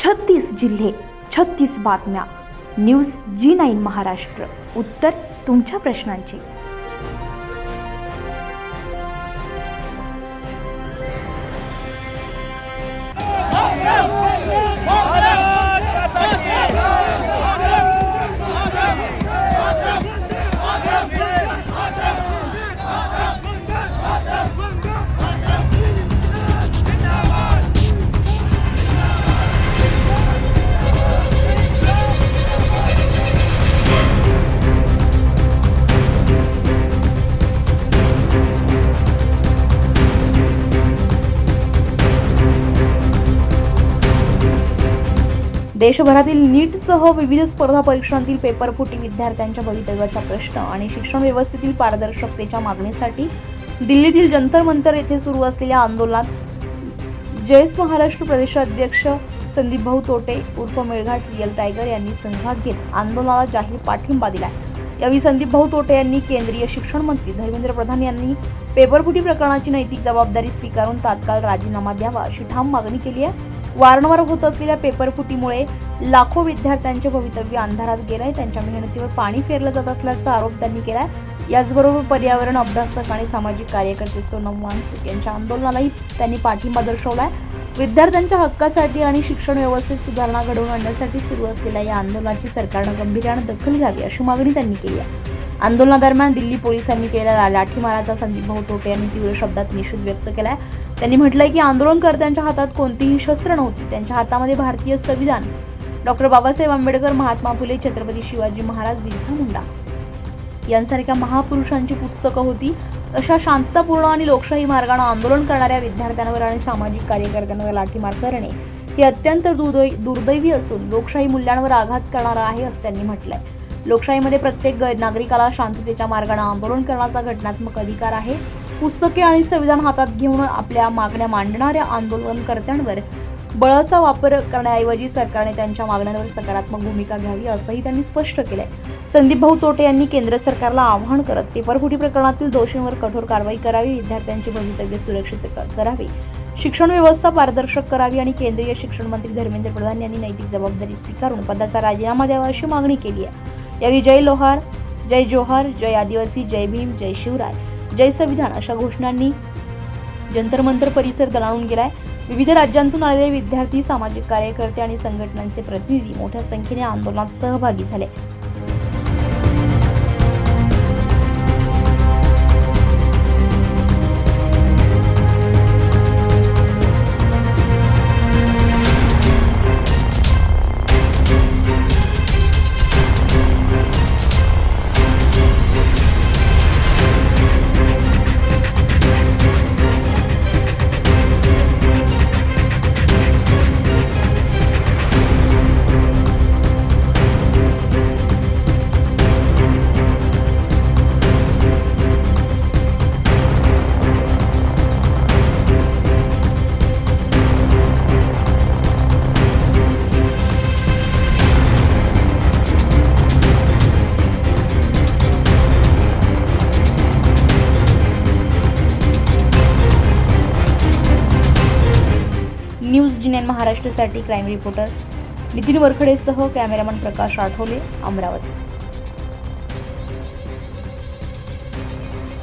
36 जिल्हे, 36 बातम्या. News G9 Maharashtra. उत्तर तुमच्या प्रश्नांची. देशभरातील नीटसह विविध स्पर्धा परीक्षांतील पेपरफुटी, विद्यार्थ्यांच्या भवितव्याचा प्रश्न आणि शिक्षण व्यवस्थेतील पारदर्शकतेच्या मागणीसाठी दिल्लीतील जंतर मंतर येथे सुरू असलेल्या आंदोलनात जयस महाराष्ट्र प्रदेशाध्यक्ष संदीप भाऊ तोटे उर्फ मेळघाट रिअल टायगर यांनी सहभाग घेत आंदोलनाला जाहीर पाठिंबा दिला. यावेळी संदीप भाऊ तोटे यांनी केंद्रीय शिक्षण मंत्री धर्मेंद्र प्रधान यांनी पेपरफुटी प्रकरणाची नैतिक जबाबदारी स्वीकारून तात्काळ राजीनामा द्यावा अशी ठाम मागणी केली आहे. वारंवार होत असलेल्या पेपरफुटीमुळे लाखो विद्यार्थ्यांचे भवितव्य अंधारात गेलंय. त्यांच्या मेहनतीवर पाणी फेरलं जात असल्याचा आरोप त्यांनी केलाय. याचबरोबर पर्यावरण अभ्यासक आणि सामाजिक कार्यकर्ते सोनम वांगचुक यांच्या आंदोलनालाही त्यांनी पाठिंबा दर्शवलाय. विद्यार्थ्यांच्या हक्कासाठी आणि शिक्षण व्यवस्थेत सुधारणा घडवून आणण्यासाठी सुरू असलेल्या या आंदोलनाची सरकारनं गांभीर्याने दखल घ्यावी अशी मागणी त्यांनी केली आहे. आंदोलनादरम्यान दिल्ली पोलिसांनी केलेल्या लाठीमाराचा संदीप भाऊ तोटे यांनी तीव्र शब्दात निषेध व्यक्त केलाय. त्यांनी म्हटलंय की आंदोलनकर्त्यांच्या हातात कोणतीही शस्त्र नव्हती. त्यांच्या हातामध्ये भारतीय संविधान, डॉक्टर बाबासाहेब आंबेडकर, महात्मा फुले, छत्रपती शिवाजी महाराज, बिरसा मुंडा यांसारख्या महापुरुषांची पुस्तकं होती. अशा शांततापूर्ण आणि लोकशाही मार्गाने आंदोलन करणाऱ्या विद्यार्थ्यांवर आणि सामाजिक कार्यकर्त्यांवर लाठीमार करणे हे अत्यंत दुर्दैवी असून लोकशाही मूल्यांवर आघात करणारा आहे असं त्यांनी म्हटलंय. लोकशाहीमध्ये प्रत्येक नागरिकाला शांततेच्या मार्गाने आंदोलन करण्याचा घटनात्मक अधिकार आहे. पुस्तके आणि संविधान हातात घेऊन आपल्या मागण्या मांडणाऱ्या आंदोलनकर्त्यांवर बळाचा वापर करण्याऐवजी सरकारने त्यांच्या मागण्यांवर सकारात्मक भूमिका घ्यावी असंही त्यांनी स्पष्ट केलंय. संदीप भाऊ तोटे यांनी केंद्र सरकारला आवाहन करत पेपरफुटी प्रकरणातील दोषींवर कठोर कारवाई करावी, विद्यार्थ्यांची भवितव्य सुरक्षित करावी, शिक्षण व्यवस्था पारदर्शक करावी आणि केंद्रीय शिक्षण मंत्री धर्मेंद्र प्रधान यांनी नैतिक जबाबदारी स्वीकारून पदाचा राजीनामा द्यावा अशी मागणी केली आहे. यावेळी जय लोहार, जय जोहार, जय आदिवासी, जय भीम, जय शिवराय, जय संविधान अशा घोषणांनी जंतर मंतर परिसर दणाणून गेलाय. विविध राज्यांतून आलेले विद्यार्थी, सामाजिक कार्यकर्ते आणि संघटनांचे प्रतिनिधी मोठ्या संख्येने आंदोलनात सहभागी झाले. न्यूज G9 महाराष्ट्रसाठी क्राईम रिपोर्टर नितीन वरखडेसह कॅमेरामन प्रकाश आठवले, अमरावती.